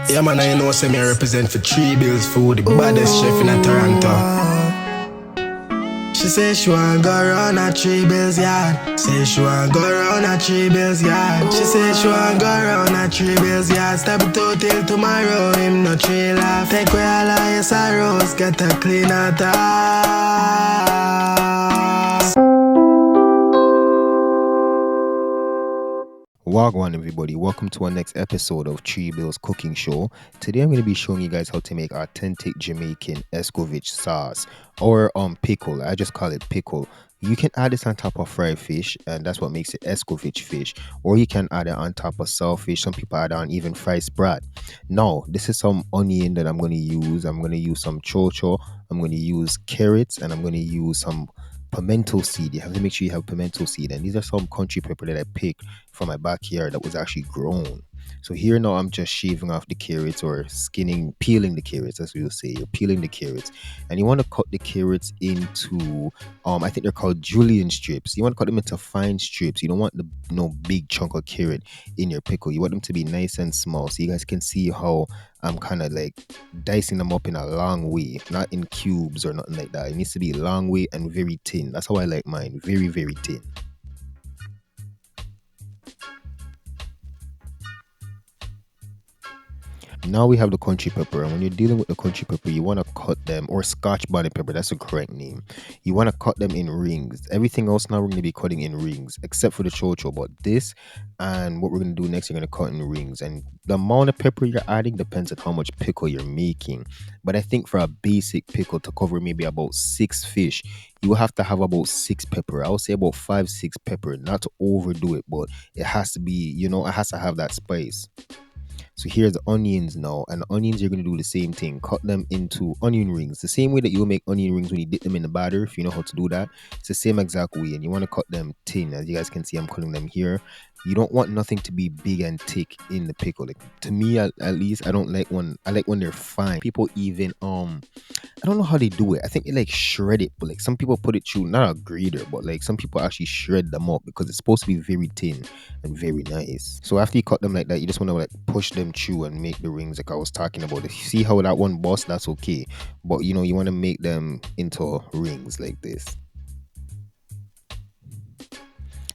Yeah, man, I know say me represent for 3billz Food, the baddest chef in Toronto. She say she wanna go round at 3billz yard. Say she wanna go round at 3billz yard. She say she wanna go round at 3billz yard. Stop it out till tomorrow, him no trail off. Take away all of your sorrows, get a clean out. Wagwan everybody, welcome to our next episode of 3billz Cooking Show. Today I'm going to be showing you guys how to make authentic Jamaican Escovitch sauce or pickle. I just call it pickle. You can add this on top of fried fish and that's what makes it Escovitch fish, or you can add it on top of saltfish. Some people add on even fried sprat. Now this is some onion that I'm going to use. I'm going to use some chocho, I'm going to use carrots, and I'm going to use some pimento seed. You have to make sure you have pimento seed, and these are some country pepper that I picked from my backyard that was actually grown. So here now I'm just shaving off the carrots, or peeling the carrots, as we will say. You're peeling the carrots, and you want to cut the carrots into I think they're called julienne strips. You want to cut them into fine strips. You don't want the big chunk of carrot in your pickle. You want them to be nice and small, so you guys can see how I'm kind of like dicing them up in a long way, not in cubes or nothing like that. It needs to be a long way and very thin. That's how I like mine, very, very thin. Now we have the country pepper, and when you're dealing with the country pepper, you want to cut them, or scotch bonnet pepper, that's the correct name. You want to cut them in rings. Everything else now we're going to be cutting in rings, except for the chocho. But this and what we're going to do next, you're going to cut in rings. And the amount of pepper you're adding depends on how much pickle you're making. But I think for a basic pickle to cover maybe about 6 fish, you will have to have about 6 pepper. I would say about 5-6 pepper, not to overdo it, but it has to be, it has to have that spice. So here's the onions now, and the onions you're going to do the same thing. Cut them into onion rings, the same way that you'll make onion rings when you dip them in the batter. If you know how to do that, it's the same exact way, and you want to cut them thin. As you guys can see, I'm cutting them here. You don't want nothing to be big and thick in the pickle. Like, to me, at least, I don't like I like when they're fine. People even I don't know how they do it. I think they like shred it, but like some people put it through not a grater, but like some people actually shred them up because it's supposed to be very thin and very nice. So after you cut them like that, you just want to like push them through and make the rings like I was talking about. If you see how that one bust, that's okay, but you want to make them into rings like this.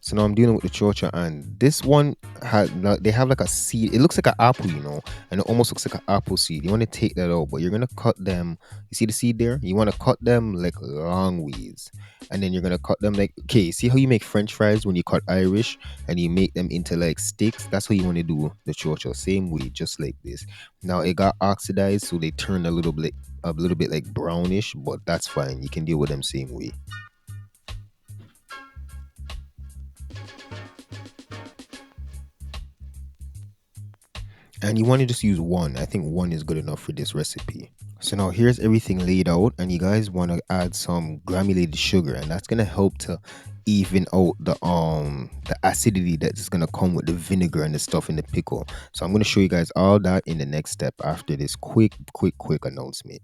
So now I'm dealing with the chocha, and this one they have like a seed. It looks like an apple, and it almost looks like an apple seed. You want to take that out, but you're gonna cut them. You see the seed there? You want to cut them like long ways, and then you're gonna cut them like, okay, see how you make French fries when you cut Irish and you make them into like sticks? That's how you want to do the chocha, same way, just like this. Now it got oxidized, so they turned a little bit like brownish, but that's fine. You can deal with them same way. And you want to just use one. I think one is good enough for this recipe. So now here's everything laid out, and you guys want to add some granulated sugar, and that's gonna help to even out the acidity that's gonna come with the vinegar and the stuff in the pickle. So I'm gonna show you guys all that in the next step after this quick announcement.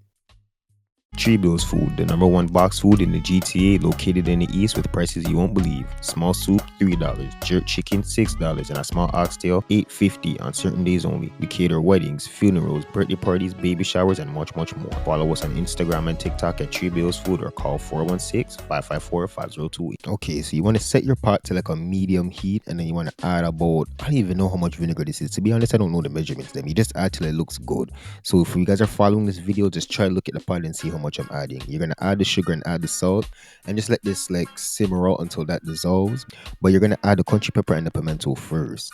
3billz Food, the #1 box food in the GTA, located in the east with prices you won't believe. Small soup $3, jerk chicken $6, and a small oxtail $8.50 on certain days only. We cater weddings, funerals, birthday parties, baby showers, and much more. Follow us on Instagram and TikTok at 3billz Food, or call 416-554-5028. Okay, so you want to set your pot to like a medium heat, and then you want to add about, I don't even know how much vinegar this is. To be honest, I don't know the measurements. You just add till it looks good. So if you guys are following this video, just try to look at the pot and see how much I'm adding. You're gonna add the sugar and add the salt, and just let this like simmer out until that dissolves. But you're gonna add the country pepper and the pimento first.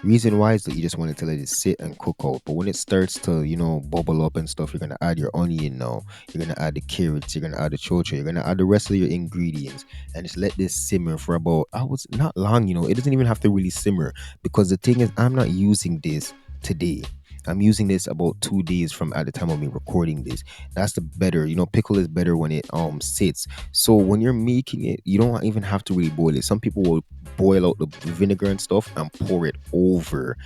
Reason why is that you just want it to let it sit and cook out. But when it starts to bubble up and stuff, you're gonna add your onion now. You're gonna add the carrots, you're gonna add the chocho, you're gonna add the rest of your ingredients, and just let this simmer for about, not long. It doesn't even have to really simmer, because the thing is, I'm not using this today. I'm using this about 2 days from at the time of me recording this. That's the better, pickle is better when it sits. So when you're making it, you don't even have to really boil it. Some people will boil out the vinegar and stuff and pour it over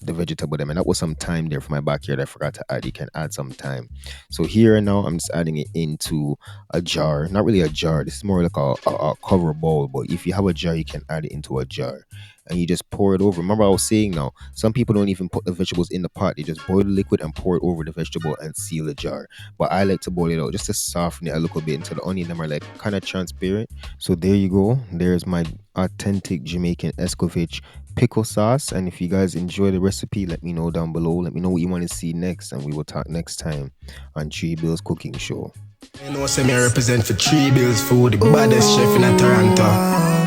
the vegetable them, and that was some time there for my backyard I forgot to add. You can add some time. So here now I'm just adding it into a jar. Not really a jar, this is more like a cover bowl, but if you have a jar, you can add it into a jar. and you just pour it over. Remember I was saying now, some people don't even put the vegetables in the pot. They just boil the liquid and pour it over the vegetable and seal the jar. But I like to boil it out just to soften it a little bit until the onion them are like kind of transparent. So there you go. There's my authentic Jamaican Escovitch pickle sauce. And if you guys enjoy the recipe, let me know down below. Let me know what you want to see next, and we will talk next time on Tree Billz Cooking Show. You know, say me represent for 3 Billz Food, the baddest chef in Toronto.